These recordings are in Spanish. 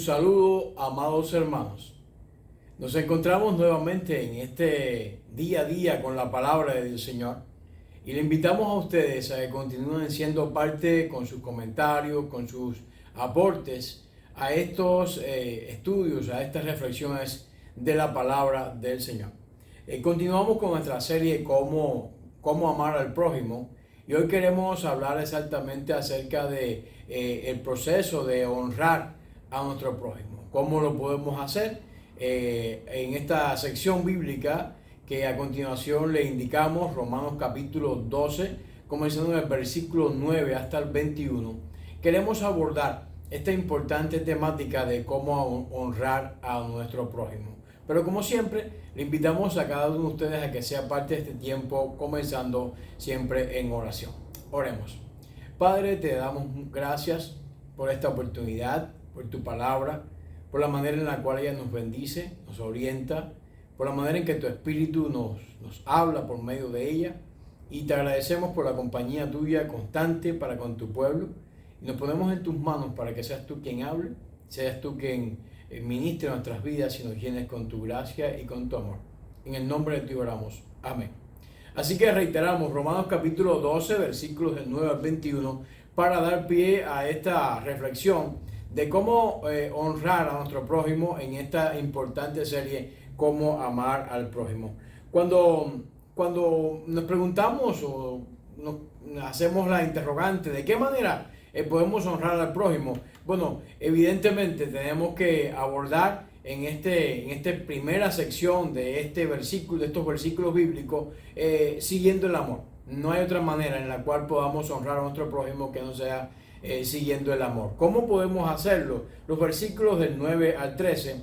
saludo, amados hermanos. Nos encontramos nuevamente en este día a día con la palabra del Señor y le invitamos a ustedes a que continúen siendo parte con sus comentarios, con sus aportes a estos estudios, a estas reflexiones de la palabra del Señor. Continuamos con nuestra serie cómo amar al prójimo y hoy queremos hablar exactamente acerca de el proceso de honrar a nuestro prójimo. ¿Cómo lo podemos hacer? En esta sección bíblica que a continuación le indicamos, Romanos capítulo 12, comenzando en el versículo 9 hasta el 21, queremos abordar esta importante temática de cómo honrar a nuestro prójimo. Pero como siempre, le invitamos a cada uno de ustedes a que sea parte de este tiempo, comenzando siempre en oración. Oremos. Padre, te damos gracias por esta oportunidad, por tu palabra, por la manera en la cual ella nos bendice, nos orienta, por la manera en que tu Espíritu nos habla por medio de ella. Y te agradecemos por la compañía tuya constante para con tu pueblo. Y nos ponemos en tus manos para que seas tú quien hable, seas tú quien ministre nuestras vidas y nos llenes con tu gracia y con tu amor. En el nombre de ti oramos. Amén. Así que reiteramos Romanos capítulo 12, versículos del 9 al 21, para dar pie a esta reflexión de cómo honrar a nuestro prójimo en esta importante serie, cómo amar al prójimo. Cuando nos preguntamos o nos hacemos la interrogante de qué manera podemos honrar al prójimo, bueno, evidentemente tenemos que abordar en esta primera sección de este versículo, de estos versículos bíblicos, siguiendo el amor. No hay otra manera en la cual podamos honrar a nuestro prójimo que no sea siguiendo el amor. ¿Cómo podemos hacerlo? Los versículos del 9 al 13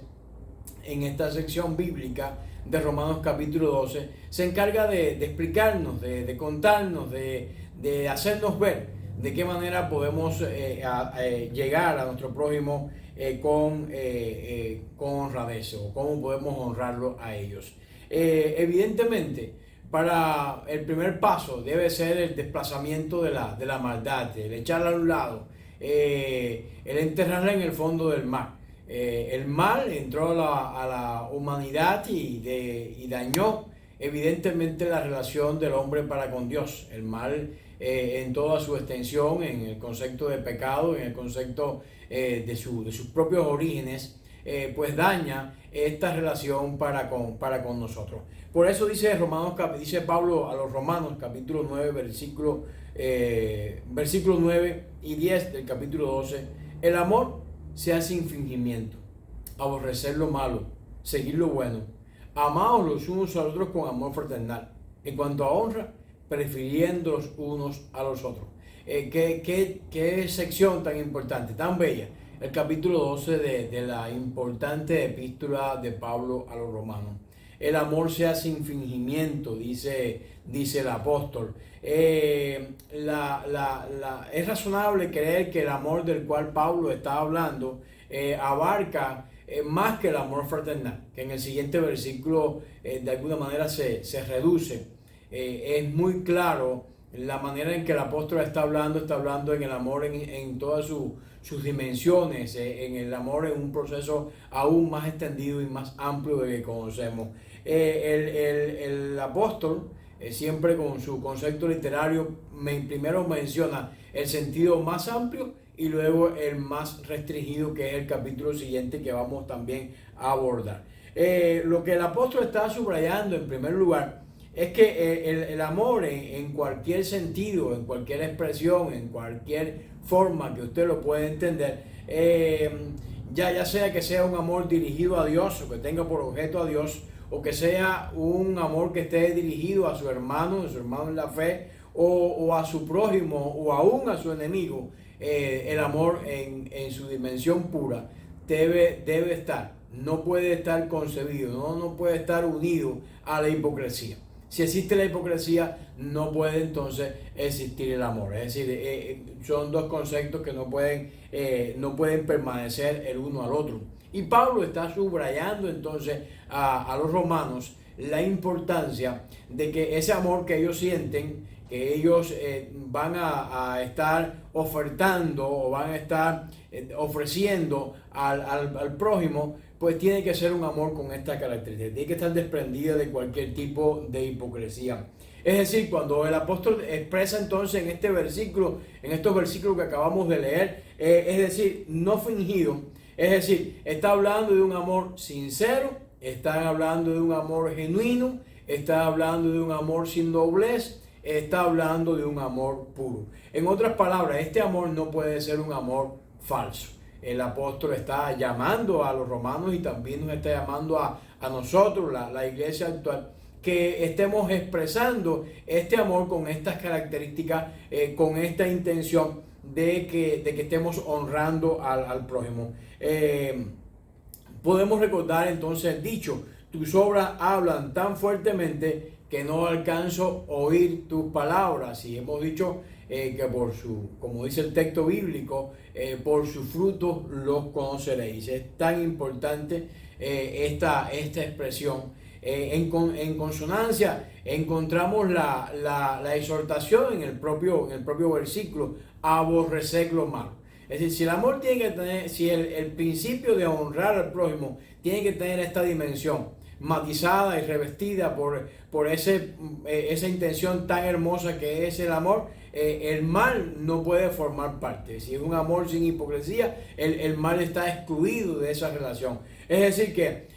en esta sección bíblica de Romanos capítulo 12 se encarga de explicarnos, de contarnos, de hacernos ver de qué manera podemos llegar a nuestro prójimo con honradez, o cómo podemos honrarlo a ellos. Evidentemente, para el primer paso debe ser el desplazamiento de la maldad, el echarla a un lado, el enterrarla en el fondo del mar. El mal entró a la humanidad y dañó evidentemente la relación del hombre para con Dios. El mal en toda su extensión, en el concepto de pecado, en el concepto de sus propios orígenes, pues daña esta relación para con nosotros. Por eso dice Pablo a los Romanos capítulo 9, versículo 9 y 10 del capítulo 12, el amor sea sin fingimiento, aborrecer lo malo, seguir lo bueno, amaos los unos a los otros con amor fraternal. En cuanto a honra, prefiriendo los unos a los otros. ¿Qué sección tan importante, tan bella? El capítulo 12 de la importante epístola de Pablo a los romanos. El amor sea sin fingimiento, dice el apóstol. Es razonable creer que el amor del cual Pablo está hablando abarca más que el amor fraternal, que en el siguiente versículo de alguna manera se reduce. Es muy claro la manera en que el apóstol está hablando en el amor en todas sus dimensiones, en el amor en un proceso aún más extendido y más amplio de que conocemos. El apóstol, siempre con su concepto literario, primero menciona el sentido más amplio y luego el más restringido, que es el capítulo siguiente que vamos también a abordar. Lo que el apóstol está subrayando en primer lugar es que el amor en cualquier sentido, en cualquier expresión, en cualquier forma que usted lo pueda entender, ya sea que sea un amor dirigido a Dios o que tenga por objeto a Dios, o que sea un amor que esté dirigido a su hermano en la fe, o a su prójimo, o aún a su enemigo, el amor en su dimensión pura debe estar, no puede estar concebido, no puede estar unido a la hipocresía. Si existe la hipocresía, no puede entonces existir el amor. Es decir, son dos conceptos que no pueden permanecer el uno al otro. Y Pablo está subrayando entonces a los romanos la importancia de que ese amor que ellos sienten, que ellos van a estar ofertando o van a estar ofreciendo al prójimo, pues tiene que ser un amor con esta característica, tiene que estar desprendida de cualquier tipo de hipocresía. Es decir, cuando el apóstol expresa entonces en este versículo, en estos versículos que acabamos de leer, es decir, no fingido, es decir, está hablando de un amor sincero, está hablando de un amor genuino, está hablando de un amor sin doblez, está hablando de un amor puro. En otras palabras, este amor no puede ser un amor falso. El apóstol está llamando a los romanos y también nos está llamando a nosotros, la iglesia actual, que estemos expresando este amor con estas características, con esta intención de que estemos honrando al prójimo. Podemos recordar entonces el dicho: tus obras hablan tan fuertemente que no alcanzo a oír tus palabras. Y hemos dicho que como dice el texto bíblico, por sus frutos los conoceréis. Es tan importante esta expresión. En consonancia encontramos la exhortación en el propio versículo: aborrecer lo malo. Es decir, si el amor tiene que tener, si el principio de honrar al prójimo tiene que tener esta dimensión matizada y revestida por esa intención tan hermosa que es el amor, el mal no puede formar parte. Si es un amor sin hipocresía, el mal está excluido de esa relación. Es decir que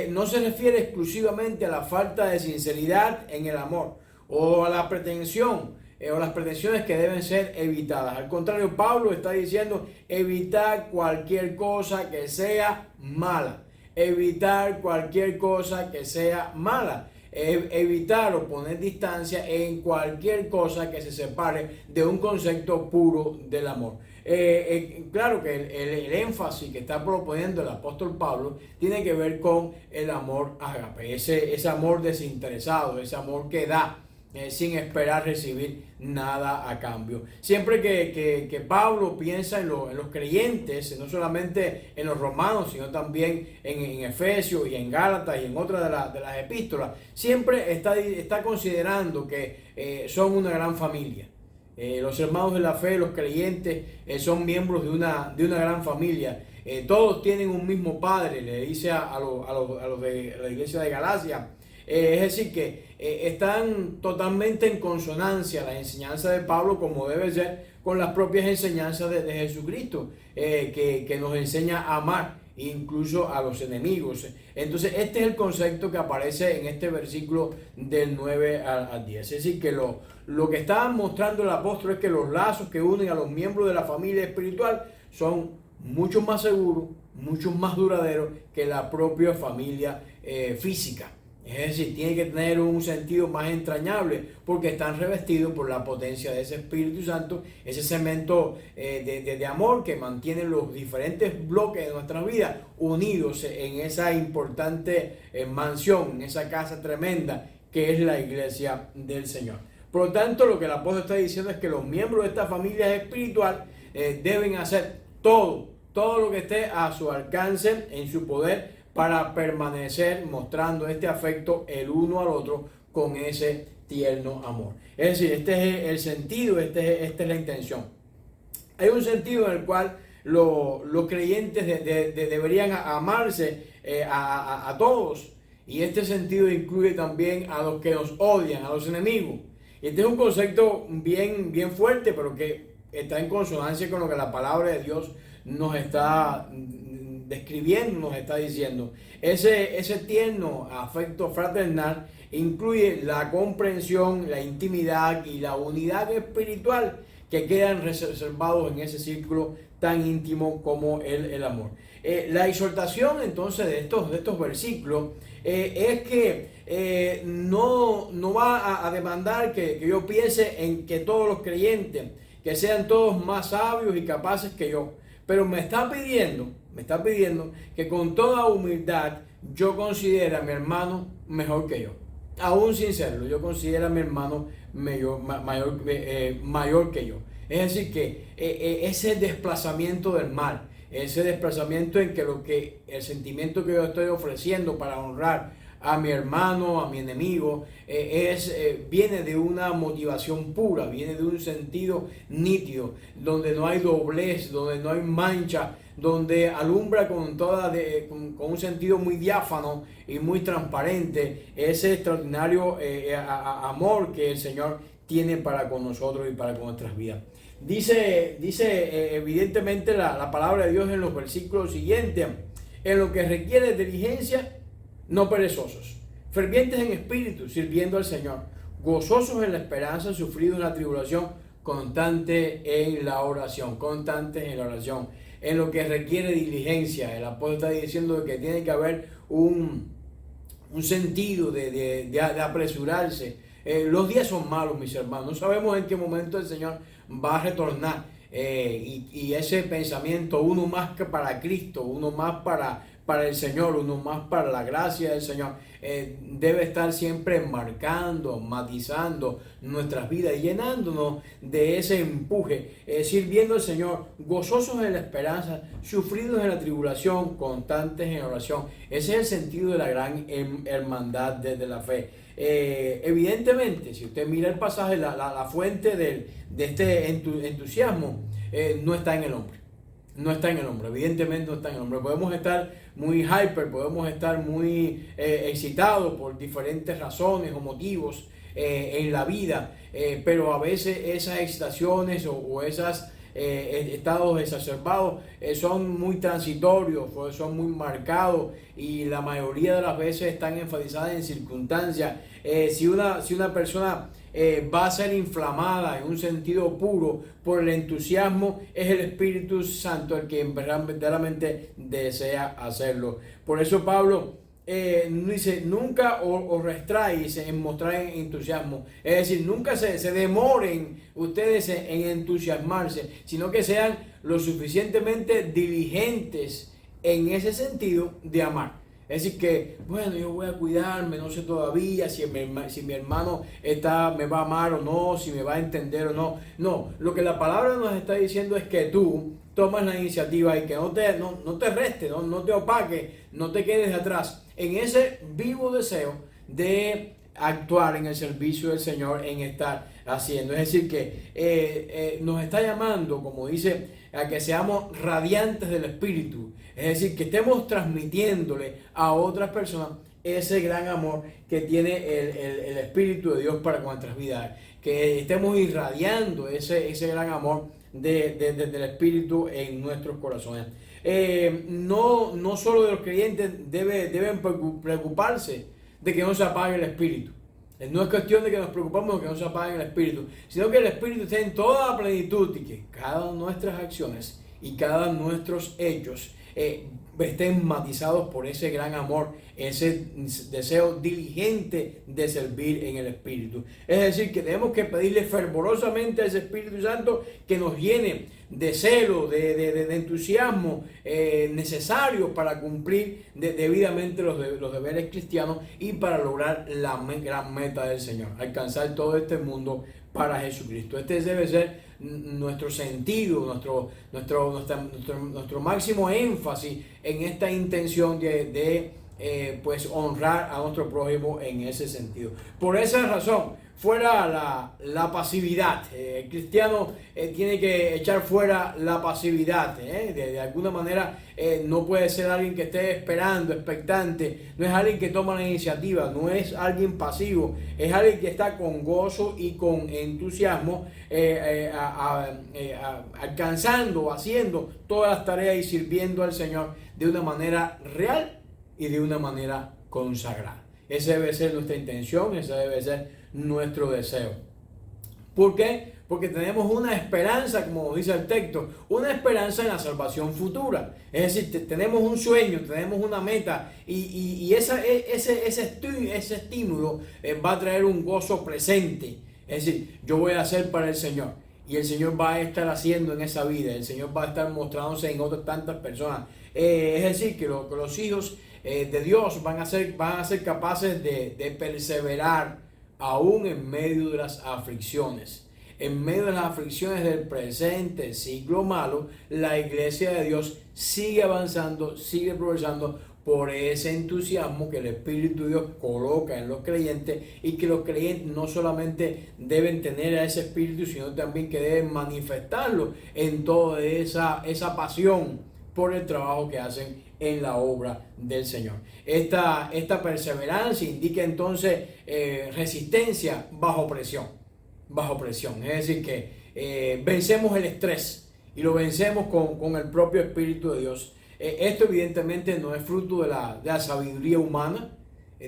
no se refiere exclusivamente a la falta de sinceridad en el amor o a la pretensión o las pretensiones que deben ser evitadas. Al contrario, Pablo está diciendo: evitar cualquier cosa que sea mala. Evitar cualquier cosa que sea mala. Evitar o poner distancia en cualquier cosa que se separe de un concepto puro del amor. Claro que el énfasis que está proponiendo el apóstol Pablo tiene que ver con el amor ágape, ese amor desinteresado, ese amor que da sin esperar recibir nada a cambio. Siempre que Pablo piensa en los creyentes, no solamente en los romanos, sino también en Efesios y en Gálatas y en otras de las epístolas, siempre está considerando que son una gran familia. Los hermanos de la fe, los creyentes, son miembros de una gran familia. Todos tienen un mismo padre, le dice a los de la iglesia de Galacia. Es decir, que están totalmente en consonancia la enseñanza de Pablo, como debe ser, con las propias enseñanzas de Jesucristo, que nos enseña a amar incluso a los enemigos. Entonces, este es el concepto que aparece en este versículo del 9 al 10. Es decir, que lo que está mostrando el apóstol es que los lazos que unen a los miembros de la familia espiritual son mucho más seguros, mucho más duraderos que la propia familia física. Es decir, tiene que tener un sentido más entrañable porque están revestidos por la potencia de ese Espíritu Santo, ese cemento de amor que mantiene los diferentes bloques de nuestra vida unidos en esa importante mansión, en esa casa tremenda que es la iglesia del Señor. Por lo tanto, lo que el apóstol está diciendo es que los miembros de esta familia espiritual deben hacer todo lo que esté a su alcance, en su poder, para permanecer mostrando este afecto el uno al otro con ese tierno amor. Es decir, este es el sentido, esta es la intención. Hay un sentido en el cual los creyentes deberían amarse a todos, y este sentido incluye también a los que nos odian, a los enemigos. Y este es un concepto bien fuerte, pero que está en consonancia con lo que la palabra de Dios nos está describiendo, nos está diciendo. Ese tierno afecto fraternal incluye la comprensión, la intimidad y la unidad espiritual que quedan reservados en ese círculo tan íntimo como el amor. La exhortación entonces de estos versículos es que no va a demandar que yo piense en que todos los creyentes, que sean todos más sabios y capaces que yo, pero me está pidiendo que con toda humildad yo considere a mi hermano mejor que yo. Aún sin serlo, yo considero a mi hermano mayor que yo. Es decir, que ese desplazamiento del mal, ese desplazamiento en que el sentimiento que yo estoy ofreciendo para honrar a mi hermano, a mi enemigo, viene de una motivación pura, viene de un sentido nítido, donde no hay doblez, donde no hay mancha, donde alumbra con un sentido muy diáfano y muy transparente ese extraordinario amor que el Señor tiene para con nosotros y para con nuestras vidas. Dice evidentemente la palabra de Dios en los versículos siguientes: en lo que requiere diligencia, no perezosos, fervientes en espíritu, sirviendo al Señor, gozosos en la esperanza, sufridos en la tribulación, constantes en la oración, en lo que requiere diligencia. El apóstol está diciendo que tiene que haber un sentido de apresurarse. Los días son malos, mis hermanos. No sabemos en qué momento el Señor va a retornar. Y ese pensamiento, uno más que para Cristo, uno más para el Señor, uno más para la gracia del Señor, debe estar siempre marcando, matizando nuestras vidas y llenándonos de ese empuje, sirviendo al Señor, gozosos en la esperanza, sufridos en la tribulación, constantes en oración. Ese es el sentido de la gran hermandad de la fe. Evidentemente, si usted mira el pasaje, la fuente de este entusiasmo no está en el hombre. No está en el hombre, evidentemente no está en el hombre. Podemos estar muy hyper, podemos estar muy excitados por diferentes razones o motivos en la vida, pero a veces esas excitaciones o esos estados exacerbados son muy transitorios, son muy marcados y la mayoría de las veces están enfatizadas en circunstancias. Si una persona va a ser inflamada en un sentido puro por el entusiasmo, es el Espíritu Santo el que verdaderamente desea hacerlo. Por eso Pablo dice: nunca os restráis en mostrar entusiasmo. Es decir, nunca se demoren ustedes en entusiasmarse, sino que sean lo suficientemente diligentes en ese sentido de amar. Es decir que, bueno, yo voy a cuidarme, no sé todavía si mi hermano me va a amar o no, si me va a entender o no. No, lo que la palabra nos está diciendo es que tú tomas la iniciativa y que no te reste, no te opaque, no te quedes atrás en ese vivo deseo de actuar en el servicio del Señor, en estar haciendo. Es decir que nos está llamando, como dice, a que seamos radiantes del Espíritu. Es decir, que estemos transmitiéndole a otras personas ese gran amor que tiene el Espíritu de Dios para con nuestras vidas. Que estemos irradiando ese gran amor del Espíritu en nuestros corazones. No solo de los creyentes deben preocuparse de que no se apague el Espíritu. No es cuestión de que nos preocupemos de que no se apague el Espíritu, sino que el Espíritu esté en toda la plenitud y que cada de nuestras acciones y cada de nuestros hechos estén matizados por ese gran amor, ese deseo diligente de servir en el Espíritu. Es decir, que tenemos que pedirle fervorosamente a ese Espíritu Santo que nos llene de celo, de entusiasmo necesarios para cumplir debidamente los deberes cristianos y para lograr la gran meta del Señor, alcanzar todo este mundo para Jesucristo. Este debe ser nuestro sentido, nuestro máximo énfasis en esta intención de honrar a nuestro prójimo en ese sentido. Por esa razón, fuera la pasividad. El cristiano tiene que echar fuera la pasividad. De alguna manera no puede ser alguien que esté esperando, expectante. No es alguien que toma la iniciativa, no es alguien pasivo. Es alguien que está con gozo y con entusiasmo alcanzando, haciendo todas las tareas y sirviendo al Señor de una manera real y de una manera consagrada. Esa debe ser nuestra intención, esa debe ser nuestro deseo. ¿Por qué? Porque tenemos una esperanza, como dice el texto, una esperanza en la salvación futura. Es decir, tenemos un sueño, tenemos una meta y ese estímulo va a traer un gozo presente. Es decir, yo voy a hacer para el Señor y el Señor va a estar haciendo en esa vida, el Señor va a estar mostrándose en otras tantas personas. Es decir, que los hijos de Dios van a ser capaces de perseverar aún en medio de las aflicciones. En medio de las aflicciones del presente siglo malo, la iglesia de Dios sigue avanzando, sigue progresando, por ese entusiasmo que el Espíritu de Dios coloca en los creyentes, y que los creyentes no solamente deben tener a ese Espíritu, sino también que deben manifestarlo en toda esa pasión por el trabajo que hacen en la obra del Señor. Esta perseverancia indica entonces resistencia bajo presión. Bajo presión. Es decir, que vencemos el estrés y lo vencemos con el propio Espíritu de Dios. Esto evidentemente no es fruto de la sabiduría humana,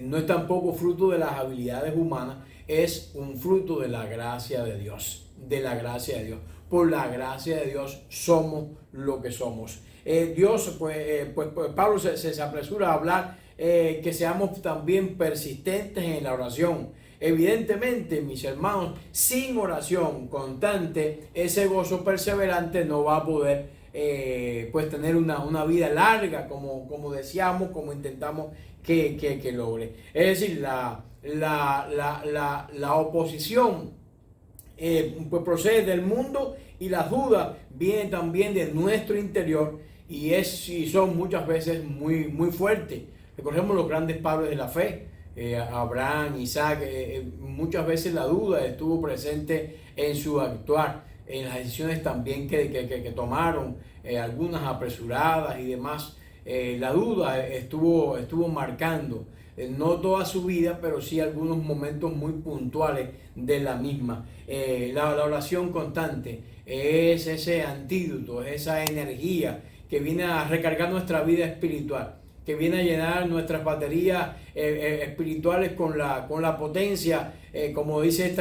no es tampoco fruto de las habilidades humanas, es un fruto de la gracia de Dios, de la gracia de Dios. Por la gracia de Dios somos lo que somos. Dios, Pablo se apresura a hablar que seamos también persistentes en la oración. Evidentemente, mis hermanos, sin oración constante, ese gozo perseverante no va a poder tener una vida larga, como deseamos, como intentamos que logre. Es decir, la oposición pues procede del mundo, y las dudas vienen también de nuestro interior, y son muchas veces muy, muy fuertes. Recordemos los grandes padres de la fe, Abraham, Isaac. Muchas veces la duda estuvo presente en su actuar, en las decisiones también que tomaron, algunas apresuradas y demás. La duda estuvo marcando no toda su vida, pero sí algunos momentos muy puntuales de la misma. La oración constante es ese antídoto, es esa energía que viene a recargar nuestra vida espiritual, que viene a llenar nuestras baterías espirituales con la potencia, como dice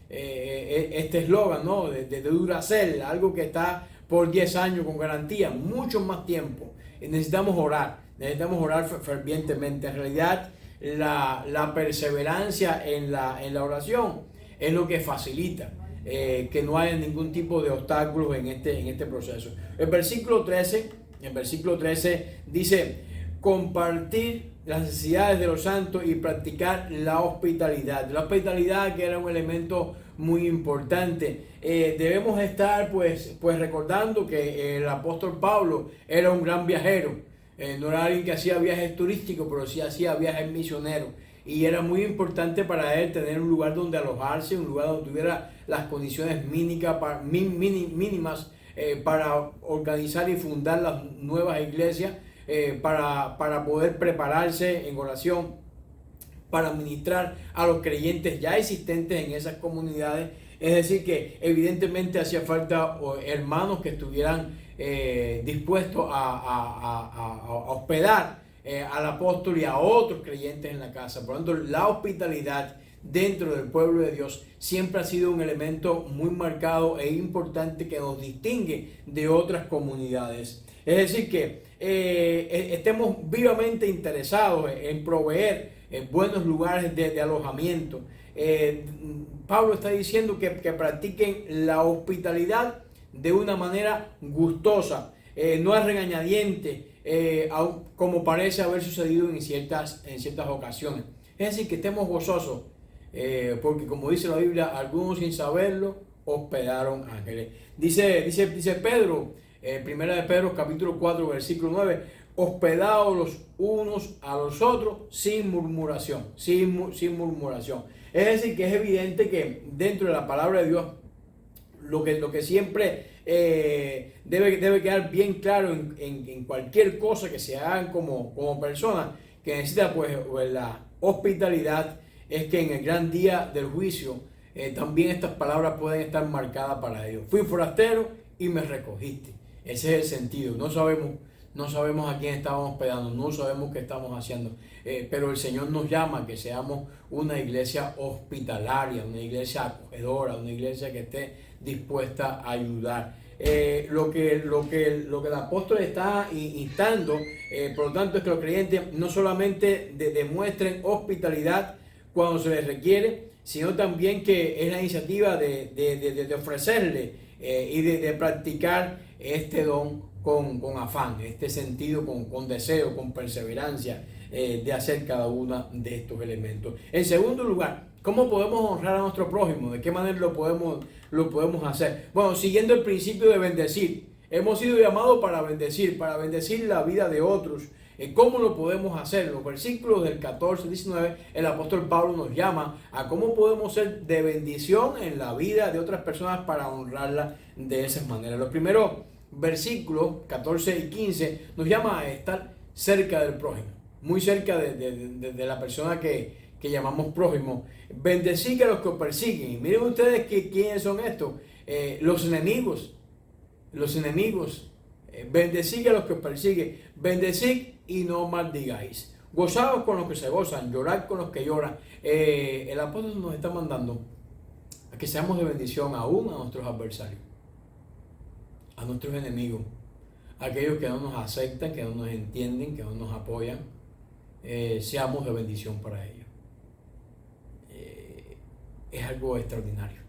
este eslogan, ¿no? de Duracell, algo que está por 10 años con garantía, mucho más tiempo. Necesitamos orar fervientemente. En realidad, la perseverancia en la oración es lo que facilita que no haya ningún tipo de obstáculos en este proceso. El versículo 13 dice: compartir las necesidades de los santos y practicar la hospitalidad. La hospitalidad, que era un elemento muy importante. Debemos estar pues recordando que el apóstol Pablo era un gran viajero. No era alguien que hacía viajes turísticos, pero sí hacía viajes misioneros. Y era muy importante para él tener un lugar donde alojarse, un lugar donde tuviera las condiciones mínimas para organizar y fundar las nuevas iglesias, para poder prepararse en oración, para ministrar a los creyentes ya existentes en esas comunidades. Es decir, que evidentemente hacía falta hermanos que estuvieran dispuestos a hospedar al apóstol y a otros creyentes en la casa. Por lo tanto, la hospitalidad dentro del pueblo de Dios siempre ha sido un elemento muy marcado e importante que nos distingue de otras comunidades. Es decir, que estemos vivamente interesados en proveer buenos lugares de alojamiento. Pablo está diciendo que practiquen la hospitalidad de una manera gustosa, no es regañadiente, como parece haber sucedido en ciertas ocasiones. Es decir, que estemos gozosos, porque como dice la Biblia, algunos sin saberlo hospedaron ángeles. Dice Pedro, primera de Pedro capítulo 4 versículo 9: hospedados los unos a los otros sin murmuración, sin murmuración. Es decir, que es evidente que dentro de la palabra de Dios, lo que siempre debe quedar bien claro en cualquier cosa que se hagan como personas, que necesita pues la hospitalidad, es que en el gran día del juicio también estas palabras pueden estar marcadas para ellos. Fui forastero y me recogiste. Ese es el sentido. No sabemos a quién estamos hospedando, no sabemos qué estamos haciendo, pero el Señor nos llama a que seamos una iglesia hospitalaria, una iglesia acogedora, una iglesia que esté dispuesta a ayudar. Lo que el apóstol está instando, por lo tanto, es que los creyentes no solamente demuestren hospitalidad cuando se les requiere, sino también que es la iniciativa de ofrecerle y de practicar este don con afán, este sentido, con deseo, con perseverancia, de hacer cada uno de estos elementos. En segundo lugar, ¿cómo podemos honrar a nuestro prójimo? ¿De qué manera lo podemos hacer? Bueno, siguiendo el principio de bendecir. hemos sido llamados para bendecir la vida de otros. ¿Cómo lo podemos hacer? Los versículos del 14 al 19, el apóstol Pablo nos llama a cómo podemos ser de bendición en la vida de otras personas para honrarla de esas maneras. Los primeros versículos 14 y 15 nos llama a estar cerca del prójimo, muy cerca de la persona que llamamos prójimo. Bendecid a los que os persiguen. Y miren ustedes quiénes son estos. Los enemigos. Bendecid a los que os persiguen. Bendecid y no maldigáis. Gozaos con los que se gozan, llorad con los que lloran. El apóstol nos está mandando a que seamos de bendición aún a nuestros adversarios, a nuestros enemigos, a aquellos que no nos aceptan, que no nos entienden, que no nos apoyan. Seamos de bendición para ellos. Es algo extraordinario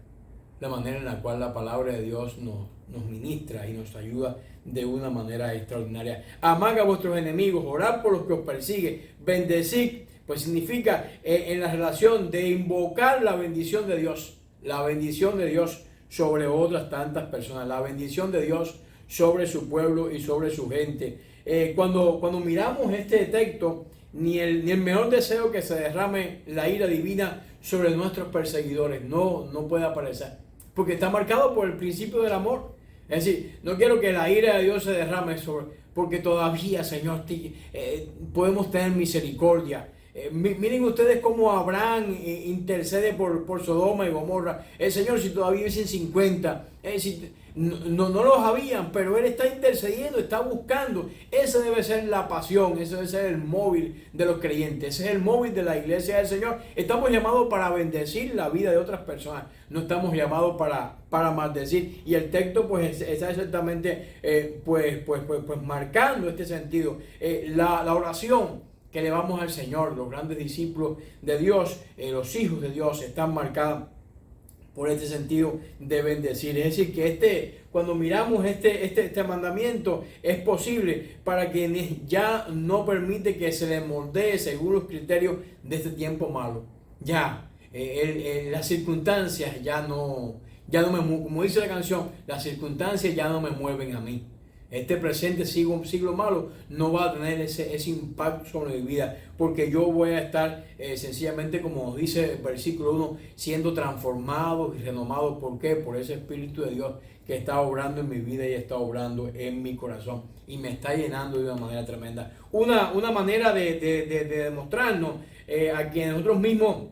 la manera en la cual la palabra de Dios nos ministra y nos ayuda de una manera extraordinaria. Amad a vuestros enemigos, orad por los que os persiguen, bendecid, pues significa en la relación de invocar la bendición de Dios sobre otras tantas personas, la bendición de Dios sobre su pueblo y sobre su gente. Cuando miramos este texto, ni el mejor deseo que se derrame la ira divina sobre nuestros perseguidores no puede aparecer, porque está marcado por el principio del amor. Es decir, no quiero que la ira de Dios se derrame porque todavía, Señor, podemos tener misericordia. Miren ustedes cómo Abraham intercede por Sodoma y Gomorra. El Señor, si todavía dicen 50, no los habían, pero Él está intercediendo, está buscando. Esa debe ser la pasión, ese debe ser el móvil de los creyentes, ese es el móvil de la iglesia del Señor. Estamos llamados para bendecir la vida de otras personas, no estamos llamados para maldecir. Y el texto pues está exactamente pues marcando este sentido. La oración que elevamos al Señor, los grandes discípulos de Dios, los hijos de Dios, están marcadas por este sentido de bendecir. Es decir, que cuando miramos este mandamiento, es posible para quienes ya no permite que se les moldee según los criterios de este tiempo malo. Ya, las circunstancias ya no me, como dice la canción, las circunstancias ya no me mueven a mí. Este presente siglo malo no va a tener ese impacto sobre mi vida, porque yo voy a estar sencillamente, como dice el versículo 1, siendo transformado y renomado. ¿Por qué? Por ese Espíritu de Dios que está obrando en mi vida y está obrando en mi corazón y me está llenando de una manera tremenda. Una manera de demostrarnos a que nosotros mismos,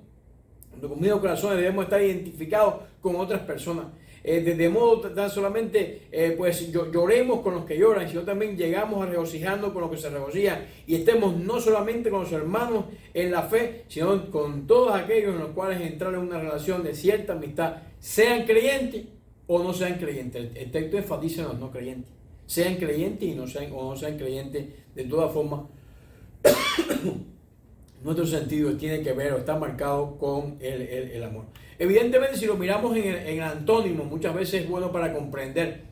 con mismos corazones, debemos estar identificados con otras personas. De modo tan solamente pues lloremos con los que lloran, sino también llegamos a regocijando con los que se regocijan, y estemos no solamente con los hermanos en la fe, sino con todos aquellos en los cuales entrar en una relación de cierta amistad, sean creyentes o no sean creyentes. El texto enfatiza en los no creyentes, sean creyentes y no sean creyentes. De todas formas, nuestro sentido tiene que ver o está marcado con el amor. Evidentemente, si lo miramos en el antónimo, muchas veces es bueno para comprender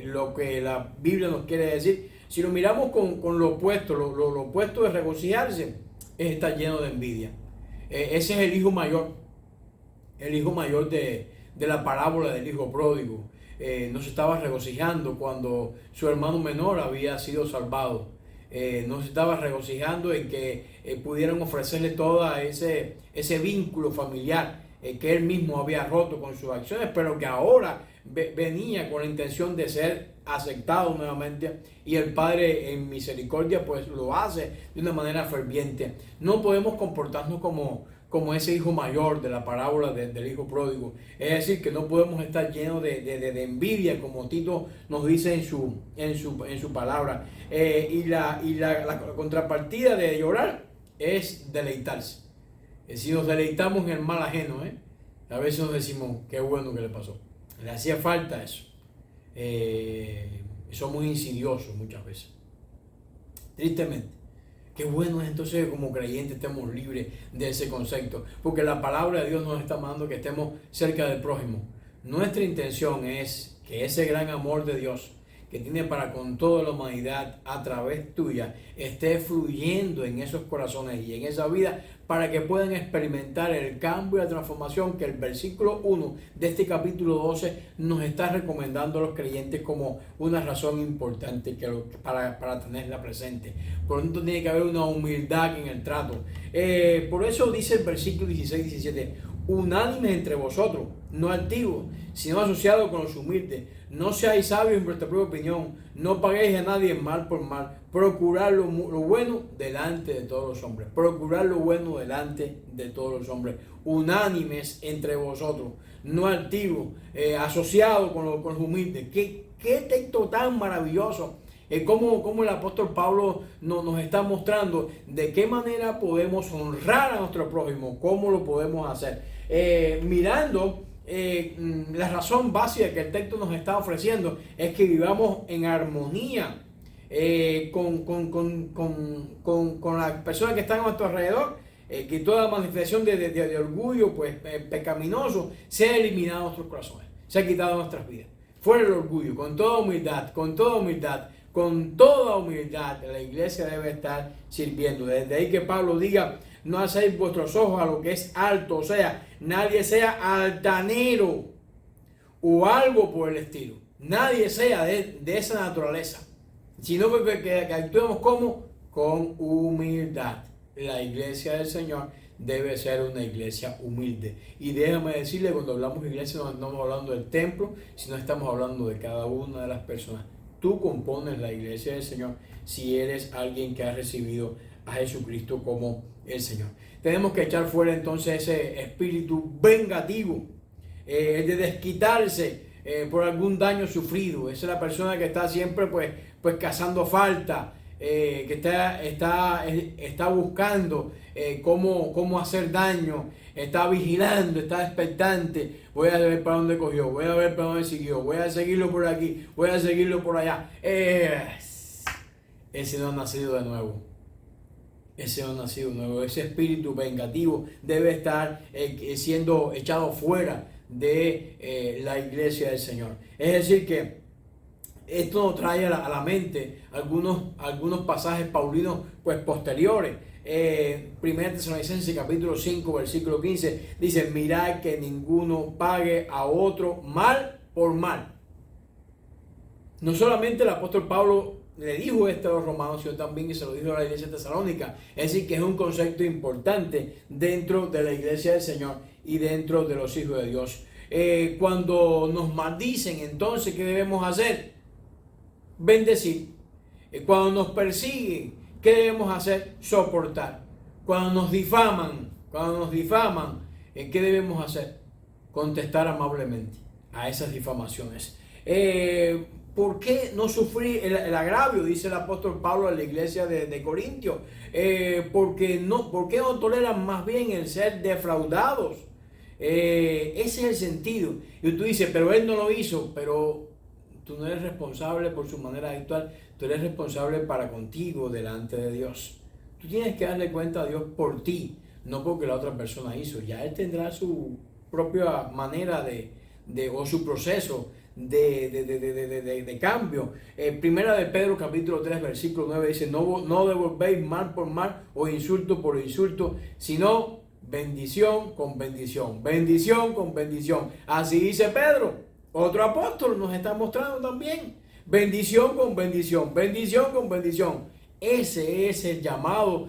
lo que la Biblia nos quiere decir. Si lo miramos con lo opuesto, lo opuesto de regocijarse es estar lleno de envidia. Ese es el hijo mayor de la parábola del hijo pródigo. No se estaba regocijando cuando su hermano menor había sido salvado. No se estaba regocijando en que pudieran ofrecerle todo ese vínculo familiar que él mismo había roto con sus acciones, pero que ahora venía con la intención de ser aceptado nuevamente, y el Padre en misericordia pues lo hace de una manera ferviente. No podemos comportarnos como ese hijo mayor de la parábola del hijo pródigo. Es decir, que no podemos estar llenos de envidia, como Tito nos dice en su palabra. Y la contrapartida de llorar es deleitarse. Si nos deleitamos en el mal ajeno, a veces nos decimos, qué bueno que le pasó. Le hacía falta eso. Somos insidiosos muchas veces. Tristemente. Qué bueno es entonces que como creyentes estemos libres de ese concepto, porque la palabra de Dios nos está mandando que estemos cerca del prójimo. Nuestra intención es que ese gran amor de Dios, que tiene para con toda la humanidad a través tuya esté fluyendo en esos corazones y en esa vida para que puedan experimentar el cambio y la transformación que el versículo 1 de este capítulo 12 nos está recomendando a los creyentes como una razón importante para tenerla presente. Por lo tanto, tiene que haber una humildad en el trato. Por eso dice el versículo 16-17, unánimes entre vosotros, no altivos, sino asociados con los humildes. No seáis sabios en vuestra propia opinión, no paguéis a nadie mal por mal, procurad lo bueno delante de todos los hombres, procurad lo bueno delante de todos los hombres, unánimes entre vosotros, no altivos, asociados con los humildes. ¿Qué texto tan maravilloso! Cómo el apóstol Pablo nos está mostrando de qué manera podemos honrar a nuestro prójimo, cómo lo podemos hacer. Mirando la razón básica que el texto nos está ofreciendo es que vivamos en armonía con las personas que están a nuestro alrededor, que toda manifestación de orgullo pecaminoso sea eliminada de nuestros corazones, sea quitado de nuestras vidas. Fuera el orgullo, con toda humildad, con toda humildad, la iglesia debe estar sirviendo. Desde ahí que Pablo diga, no hacéis vuestros ojos a lo que es alto, o sea, nadie sea altanero o algo por el estilo. Nadie sea de esa naturaleza, sino que actuemos con humildad. La iglesia del Señor debe ser una iglesia humilde. Y déjame decirle, cuando hablamos de iglesia no estamos hablando del templo, sino estamos hablando de cada una de las personas. Tú compones la iglesia del Señor si eres alguien que ha recibido a Jesucristo como el Señor. Tenemos que echar fuera entonces ese espíritu vengativo, el de desquitarse por algún daño sufrido. Esa es la persona que está siempre pues cazando falta, que está buscando cómo hacer daño, está vigilando, está expectante. Voy a ver para dónde cogió, voy a ver para dónde siguió, voy a seguirlo por aquí, voy a seguirlo por allá. Ese no ha nacido de nuevo. Ese espíritu vengativo debe estar siendo echado fuera de la iglesia del Señor. Es decir que esto nos trae a la algunos pasajes paulinos posteriores. 1 Tesalonicenses capítulo 5 versículo 15 dice, mirad que ninguno pague a otro mal por mal. No solamente el apóstol Pablo le dijo esto a los romanos, sino también que se lo dijo a la iglesia tesalónica. Es decir, que es un concepto importante dentro de la iglesia del Señor y dentro de los hijos de Dios. Cuando nos maldicen, entonces, ¿qué debemos hacer? Bendecir. Cuando nos persiguen, ¿qué debemos hacer? Soportar. Cuando nos difaman, ¿qué debemos hacer? Contestar amablemente a esas difamaciones. ¿Por qué no sufrir el agravio? Dice el apóstol Pablo a la iglesia de Corintios. ¿Por qué no toleran más bien el ser defraudados? Ese es el sentido. Y tú dices, pero él no lo hizo, pero tú no eres responsable por su manera de actuar, tú eres responsable para contigo delante de Dios. Tú tienes que darle cuenta a Dios por ti, no porque la otra persona hizo. Ya Él tendrá su propia manera o su proceso de cambio. Primera de Pedro capítulo 3 versículo 9 dice, no devolvéis mal por mal o insulto por insulto, sino bendición con bendición, bendición con bendición. Así dice Pedro. Otro apóstol nos está mostrando también. Bendición con bendición, bendición con bendición. Ese es el llamado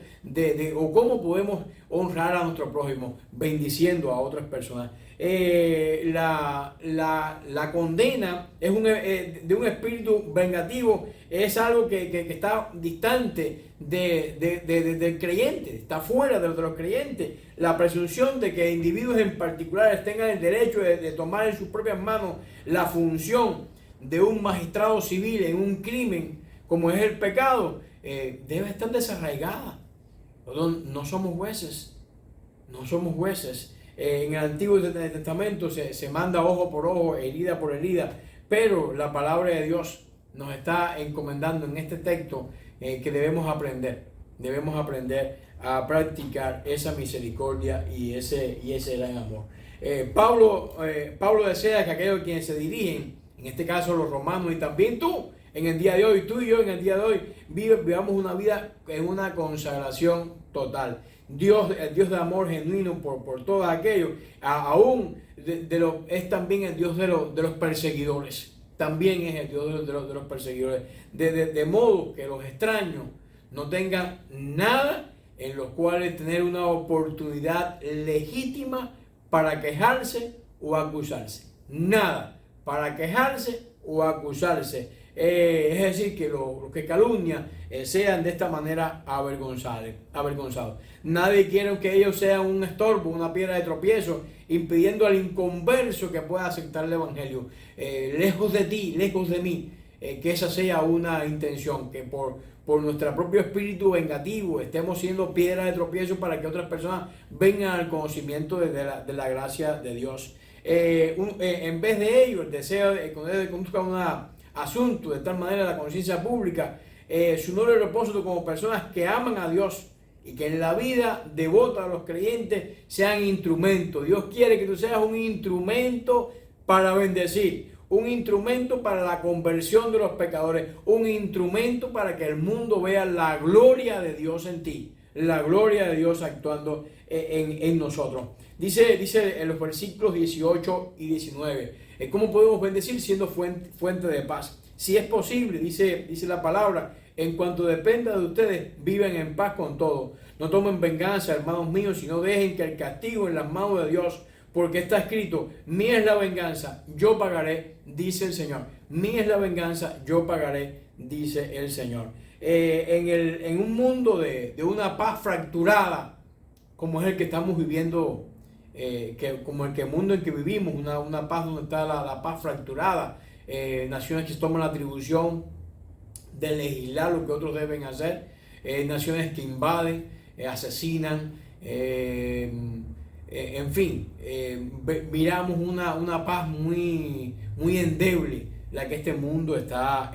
o cómo podemos honrar a nuestro prójimo, bendiciendo a otras personas. La condena es de un espíritu vengativo, es algo que está distante del creyente, está fuera de los creyentes. La presunción de que individuos en particulares tengan el derecho de tomar en sus propias manos la función de un magistrado civil en un crimen como es el pecado, debe estar desarraigada. No somos jueces. En el Antiguo Testamento se manda ojo por ojo, herida por herida, pero la palabra de Dios nos está encomendando en este texto que debemos aprender a practicar esa misericordia y ese gran amor. Pablo desea que aquellos quienes se dirigen, en este caso los romanos y también tú, en el día de hoy, tú y yo en el día de hoy, vivamos una vida en una consagración total. Dios, el Dios de amor genuino por todo aquello, aún es también el Dios de los perseguidores. También es el Dios de los perseguidores. De modo que los extraños no tengan nada en los cuales tener una oportunidad legítima para quejarse o acusarse. Nada para quejarse o acusarse. Es decir, que los que calumnian sean de esta manera avergonzados. Nadie quiere que ellos sean un estorbo, una piedra de tropiezo, impidiendo al inconverso que pueda aceptar el Evangelio. Lejos de ti, lejos de mí, que esa sea una intención, que por nuestro propio espíritu vengativo estemos siendo piedra de tropiezo para que otras personas vengan al conocimiento de la gracia de Dios. En vez de ello, el deseo de conduzca un asunto de tal manera la conciencia pública, su noble propósito como personas que aman a Dios y que en la vida devota a los creyentes sean instrumentos. Dios quiere que tú seas un instrumento para bendecir, un instrumento para la conversión de los pecadores, un instrumento para que el mundo vea la gloria de Dios en ti, la gloria de Dios actuando en nosotros. Dice en los versículos 18 y 19, ¿cómo podemos bendecir siendo fuente de paz? Si es posible, dice la palabra, en cuanto dependa de ustedes, viven en paz con todos. No tomen venganza, hermanos míos, sino dejen que el castigo en las manos de Dios, porque está escrito, mía es la venganza, yo pagaré, dice el Señor. Mía es la venganza, yo pagaré, dice el Señor. En un mundo de una paz fracturada, como es el que estamos viviendo, como el mundo en que vivimos, una paz donde está la paz fracturada, naciones que toman la atribución de legislar lo que otros deben hacer, naciones que invaden, asesinan, en fin, miramos una paz muy endeble la que este mundo está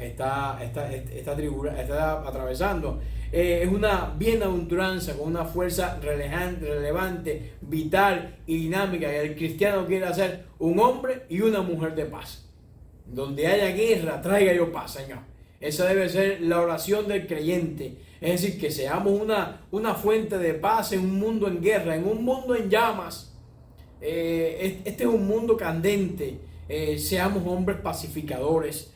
atravesando. Es una bienaventuranza con una fuerza relevante, vital y dinámica. El cristiano quiere ser un hombre y una mujer de paz. Donde haya guerra, traiga yo paz, Señor. Esa debe ser la oración del creyente. Es decir, que seamos una fuente de paz en un mundo en guerra, en un mundo en llamas. Este es un mundo candente. Seamos hombres pacificadores.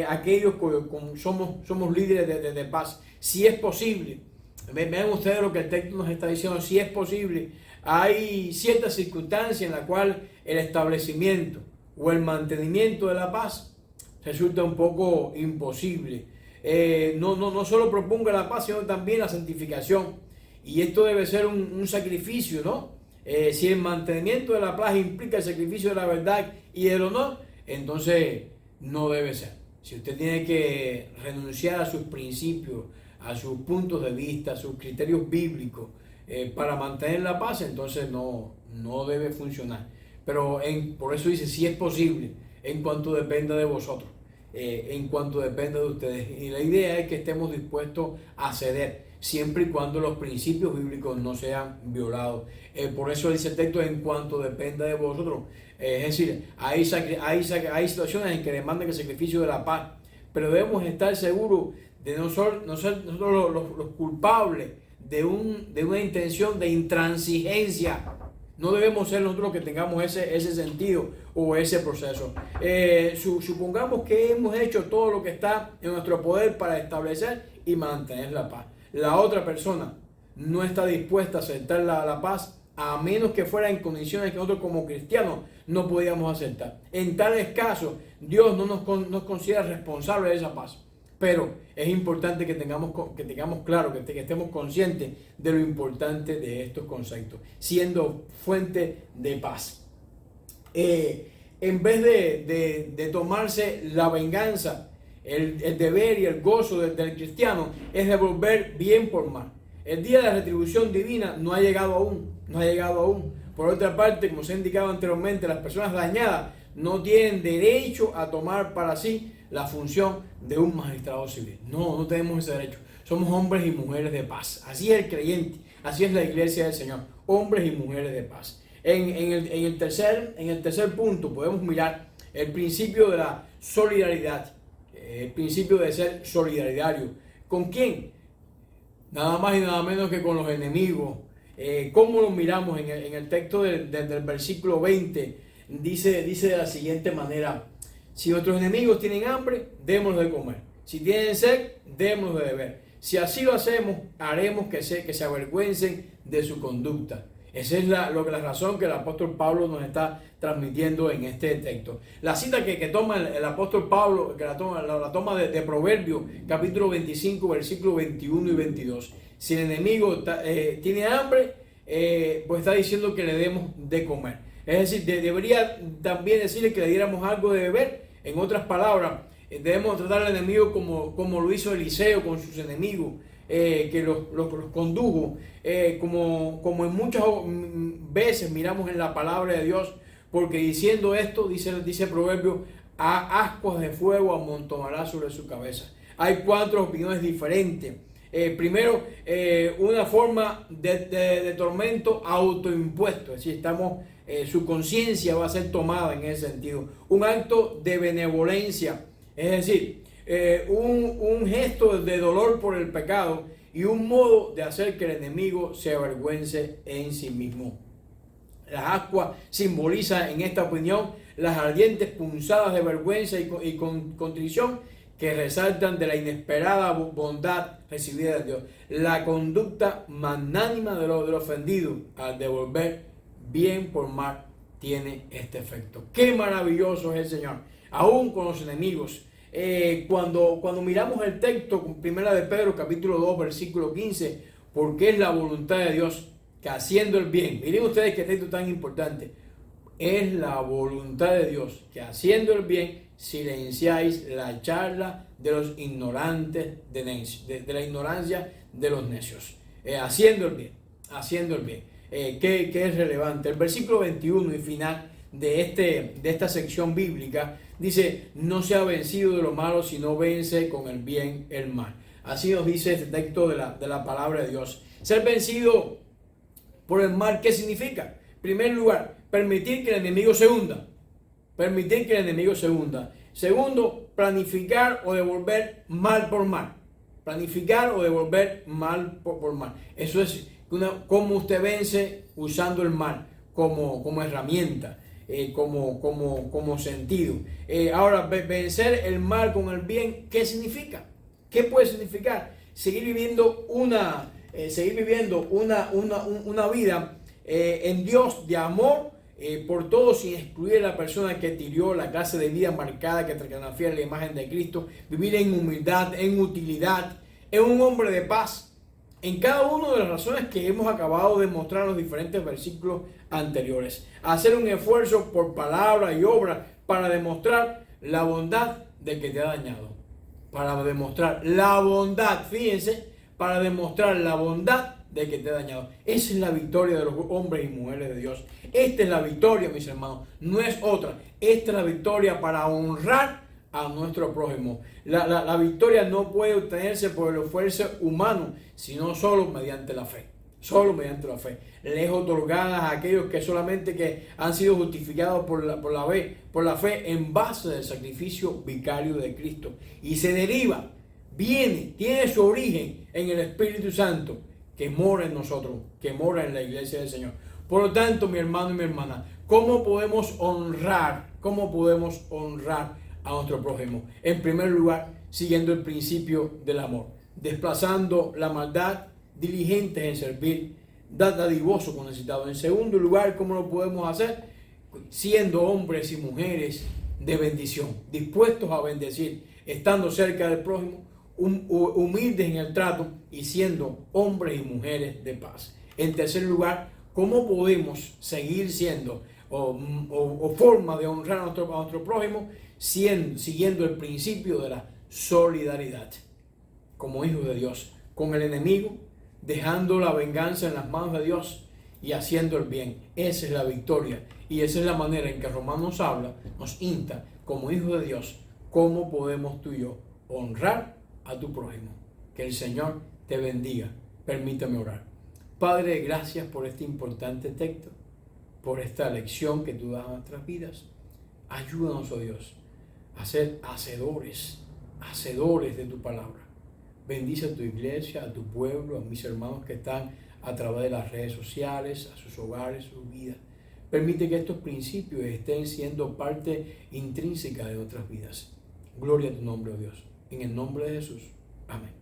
Aquellos que somos líderes de paz. Si es posible, vean ustedes lo que el texto nos está diciendo. Si es posible, hay ciertas circunstancias en las cuales el establecimiento o el mantenimiento de la paz resulta un poco imposible. No solo proponga la paz, sino también la santificación. Y esto debe ser un sacrificio, ¿no? Si el mantenimiento de la paz implica el sacrificio de la verdad y del honor, entonces no debe ser. Si usted tiene que renunciar a sus principios, a sus puntos de vista, a sus criterios bíblicos para mantener la paz, entonces no debe funcionar. Pero por eso dice, si es posible, en cuanto dependa de vosotros, en cuanto dependa de ustedes. Y la idea es que estemos dispuestos a ceder, siempre y cuando los principios bíblicos no sean violados. Por eso dice el texto, en cuanto dependa de vosotros. Es decir, hay situaciones en que demandan el sacrificio de la paz, pero debemos estar seguros de no ser nosotros los culpables de una intención de intransigencia. No debemos ser nosotros que tengamos ese sentido o ese proceso. Supongamos que hemos hecho todo lo que está en nuestro poder para establecer y mantener la paz. La otra persona no está dispuesta a aceptar la paz, a menos que fuera en condiciones que nosotros como cristianos no podíamos aceptar. En tales casos, Dios no nos considera responsables de esa paz. Pero es importante que tengamos claro, que estemos conscientes de lo importante de estos conceptos, siendo fuente de paz. En vez de tomarse la venganza, el deber y el gozo del cristiano es devolver bien por mal. El día de la retribución divina no ha llegado aún. Por otra parte, como se ha indicado anteriormente, las personas dañadas no tienen derecho a tomar para sí la función de un magistrado civil. No tenemos ese derecho. Somos hombres y mujeres de paz. Así es el creyente, así es la iglesia del Señor. Hombres y mujeres de paz. En el tercer punto podemos mirar el principio de la solidaridad. el principio de ser solidario. ¿Con quién? Nada más y nada menos que con los enemigos. ¿Cómo lo miramos en el texto del versículo 20? Dice de la siguiente manera: si nuestros enemigos tienen hambre, démosles de comer. Si tienen sed, démosles de beber. Si así lo hacemos, haremos que se avergüencen de su conducta. Esa es la razón que el apóstol Pablo nos está transmitiendo en este texto. La cita que toma el apóstol Pablo, que la toma de Proverbios, capítulo 25, versículos 21 y 22. Si el enemigo tiene hambre, pues está diciendo que le demos de comer. Es decir, debería también decirle que le diéramos algo de beber. En otras palabras, debemos tratar al enemigo como lo hizo Eliseo con sus enemigos, que los condujo, como en muchas veces miramos en la palabra de Dios, porque diciendo esto, dice Proverbio, a ascuas de fuego amontonará sobre su cabeza. Hay cuatro opiniones diferentes. Primero, una forma de tormento autoimpuesto, es decir, su conciencia va a ser tomada en ese sentido. Un acto de benevolencia, es decir, un gesto de dolor por el pecado y un modo de hacer que el enemigo se avergüence en sí mismo. Las ascuas simbolizan en esta opinión las ardientes punzadas de vergüenza y contrición que resaltan de la inesperada bondad recibida de Dios. La conducta magnánima del ofendido al devolver bien por mal tiene este efecto. Qué maravilloso es el Señor, aún con los enemigos. Cuando miramos el texto, primera de Pedro, capítulo 2, versículo 15, porque es la voluntad de Dios que haciendo el bien, miren ustedes qué texto tan importante, es la voluntad de Dios que haciendo el bien silenciáis la charla de los ignorantes, de la ignorancia de los necios. Haciendo el bien, haciendo el bien. ¿Qué es relevante? El versículo 21 y final de esta sección bíblica dice: no sea vencido de lo malo, sino vence con el bien el mal. Así nos dice este texto de la palabra de Dios. Ser vencido por el mal, ¿qué significa? En primer lugar, permitir que el enemigo se hunda. Permitir que el enemigo se hunda. Segundo, planificar o devolver mal por mal. Planificar o devolver mal por mal. Eso es cómo usted vence usando el mal como herramienta, como sentido. Ahora, vencer el mal con el bien, ¿qué significa? ¿Qué puede significar? Seguir viviendo una vida en Dios de amor por todos, sin excluir a la persona que tiró la clase de vida marcada que transfiere la imagen de Cristo, vivir en humildad, en utilidad, en un hombre de paz, en cada una de las razones que hemos acabado de mostrar en los diferentes versículos anteriores. Hacer un esfuerzo por palabra y obra para demostrar la bondad del que te ha dañado. Para demostrar la bondad, fíjense, para demostrar la bondad de que te ha dañado. Esa es la victoria de los hombres y mujeres de Dios. Esta es la victoria, mis hermanos, no es otra. Esta es la victoria para honrar a nuestro prójimo. La victoria no puede obtenerse por el esfuerzo humano, sino solo mediante la fe. Solo mediante la fe. Le es otorgada a aquellos que solamente que han sido justificados por la fe en base del sacrificio vicario de Cristo. Y se deriva, tiene su origen en el Espíritu Santo que mora en nosotros, que mora en la iglesia del Señor. Por lo tanto, mi hermano y mi hermana, ¿cómo podemos honrar a nuestro prójimo? En primer lugar, siguiendo el principio del amor, desplazando la maldad, diligentes en servir, dadivoso con necesitado. En segundo lugar, ¿cómo lo podemos hacer? Siendo hombres y mujeres de bendición, dispuestos a bendecir, estando cerca del prójimo, humildes en el trato y siendo hombres y mujeres de paz. En tercer lugar, ¿cómo podemos seguir siendo o forma de honrar a nuestro prójimo? Siguiendo el principio de la solidaridad como hijos de Dios con el enemigo, dejando la venganza en las manos de Dios y haciendo el bien. Esa es la victoria y esa es la manera en que Romanos nos insta como hijos de Dios, cómo podemos tú y yo honrar a tu prójimo. Que el Señor te bendiga. Permítame orar. Padre, gracias por este importante texto, por esta lección que tú das a nuestras vidas. Ayúdanos, oh Dios, a ser hacedores hacedores de tu palabra. Bendice a tu iglesia, a tu pueblo, a mis hermanos que están a través de las redes sociales, a sus hogares, sus vidas. Permite que estos principios estén siendo parte intrínseca de nuestras vidas. Gloria a tu nombre, oh Dios. En el nombre de Jesús. Amén.